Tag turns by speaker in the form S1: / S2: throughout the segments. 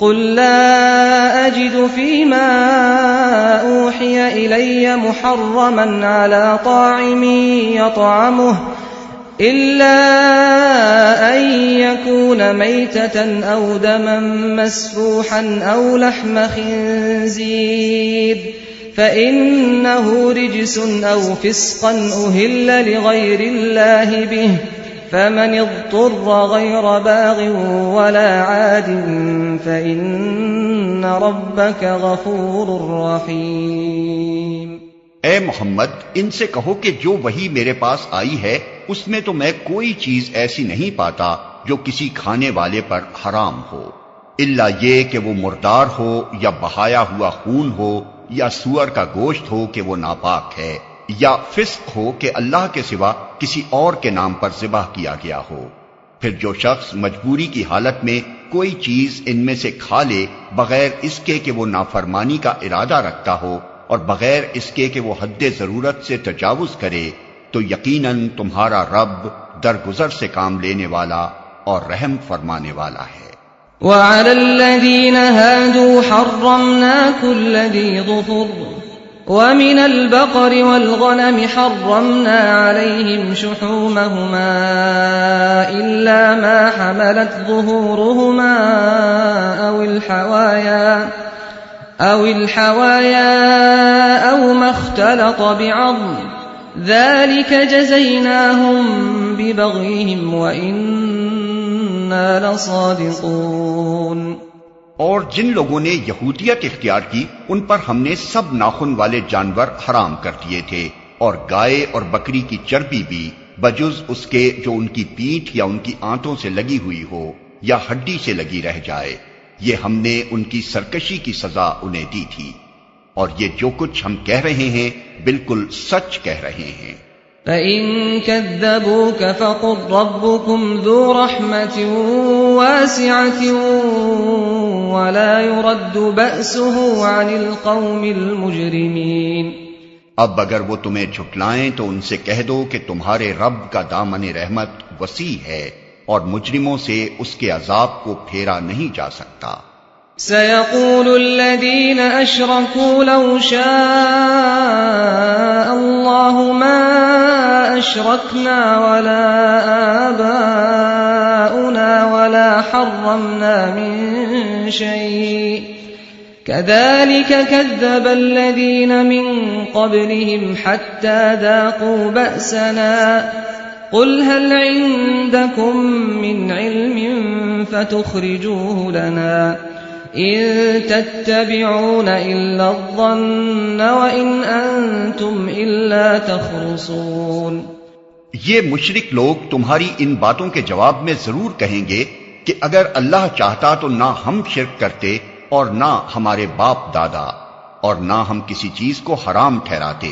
S1: قل لا أجد فيما أوحي إلي محرما على طاعم يطعمه إلا أن يكون ميتة أو دما مسفوحا أو لحم خنزير فإنه رجس أو فسقا أهل لغير الله به فمن اضطر غير باغ ولا عاد فإن ربك غفور رحيم۔
S2: اے محمد، ان سے کہو کہ جو وحی میرے پاس آئی ہے اس میں تو میں کوئی چیز ایسی نہیں پاتا جو کسی کھانے والے پر حرام ہو، الا یہ کہ وہ مردار ہو یا بہایا ہوا خون ہو یا سور کا گوشت ہو کہ وہ ناپاک ہے، یا فسق ہو کہ اللہ کے سوا کسی اور کے نام پر ذبح کیا گیا ہو۔ پھر جو شخص مجبوری کی حالت میں کوئی چیز ان میں سے کھا لے بغیر اس کے کہ وہ نافرمانی کا ارادہ رکھتا ہو اور بغیر اس کے کہ وہ حد ضرورت سے تجاوز کرے، تو یقیناً تمہارا رب درگزر سے کام لینے والا اور رحم فرمانے والا ہے۔
S1: وعلى الذين هادوا حرمنا كل ذي ظفر ومن البقر والغنم حرمنا عليهم شحومهما إلا ما حملت ظهورهما أو الحوايا أو ما اختلط بعظم ذلك جزيناهم ببغيهم وإنا لصادقون۔
S2: اور جن لوگوں نے یہودیت اختیار کی ان پر ہم نے سب ناخن والے جانور حرام کر دیے تھے، اور گائے اور بکری کی چربی بھی بجز اس کے جو ان کی پیٹھ یا ان کی آنتوں سے لگی ہوئی ہو یا ہڈی سے لگی رہ جائے، یہ ہم نے ان کی سرکشی کی سزا انہیں دی تھی، اور یہ جو کچھ ہم کہہ رہے ہیں بالکل سچ کہہ رہے ہیں۔
S1: فَإِن كَذَّبُوكَ فَقُلْ رَبُّكُمْ ذُو رَحْمَةٍ وَاسِعَةٍ وَلَا يُرَدُّ بَأْسُهُ عَنِ الْقَوْمِ الْمُجْرِمِينَ۔
S2: اب اگر وہ تمہیں جھٹلائیں تو ان سے کہہ دو کہ تمہارے رب کا دامن رحمت وسیع ہے اور مجرموں سے اس کے عذاب کو پھیرا نہیں جا سکتا۔
S1: سيقول الذين أشركوا لو شاء الله ما أشركنا ولا آباؤنا ولا حرمنا من شيء كذلك كذب الذين من قبلهم حتى ذاقوا بأسنا قل هل عندكم من علم فتخرجوه لنا إن تتبعون إلا الظن وإن أنتم إلا تخرصون۔
S2: یہ مشرک لوگ تمہاری ان باتوں کے جواب میں ضرور کہیں گے کہ اگر اللہ چاہتا تو نہ ہم شرک کرتے اور نہ ہمارے باپ دادا اور نہ ہم کسی چیز کو حرام ٹھہراتے۔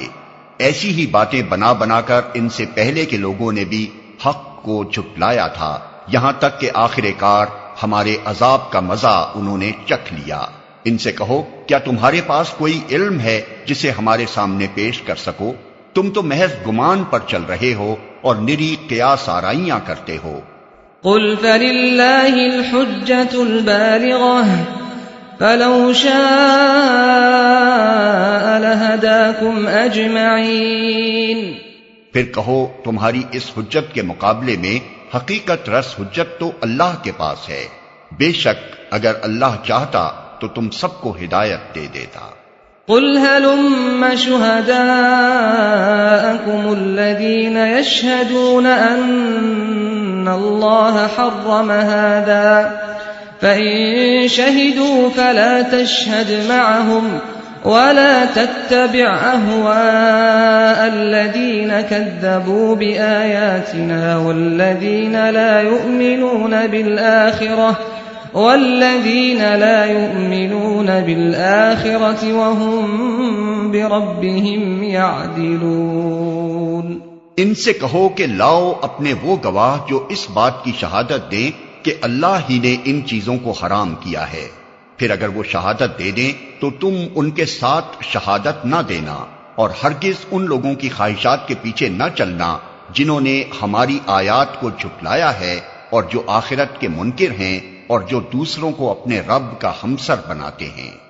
S2: ایسی ہی باتیں بنا بنا کر ان سے پہلے کے لوگوں نے بھی حق کو جھٹلایا تھا، یہاں تک کہ آخر کار ہمارے عذاب کا مزہ انہوں نے چکھ لیا۔ ان سے کہو کیا تمہارے پاس کوئی علم ہے جسے ہمارے سامنے پیش کر سکو؟ تم تو محض گمان پر چل رہے ہو اور نری قیاس آرائیاں کرتے ہو۔
S1: قل فللہ الحجۃ البالغۃ فلو شاء لہداکم اجمعین۔
S2: پھر کہو تمہاری اس حجت کے مقابلے میں حقیقت رس حجت تو اللہ کے پاس ہے، بے شک اگر اللہ چاہتا تو تم سب کو ہدایت دے دیتا۔
S1: قل هلم شهداءكم الذين يشهدون أن الله حرم هذا فإن شهدوا فلا تشهد معهم ولا تتبع أهواء الذين كذبوا بآياتنا والذين لا يؤمنون بالآخرة وهم بربهم يعدلون۔
S2: ان سے کہو کہ لاؤ اپنے وہ گواہ جو اس بات کی شہادت دیں کہ اللہ ہی نے ان چیزوں کو حرام کیا ہے، پھر اگر وہ شہادت دے دیں تو تم ان کے ساتھ شہادت نہ دینا، اور ہرگز ان لوگوں کی خواہشات کے پیچھے نہ چلنا جنہوں نے ہماری آیات کو جھٹلایا ہے اور جو آخرت کے منکر ہیں اور جو دوسروں کو اپنے رب کا ہمسر بناتے ہیں۔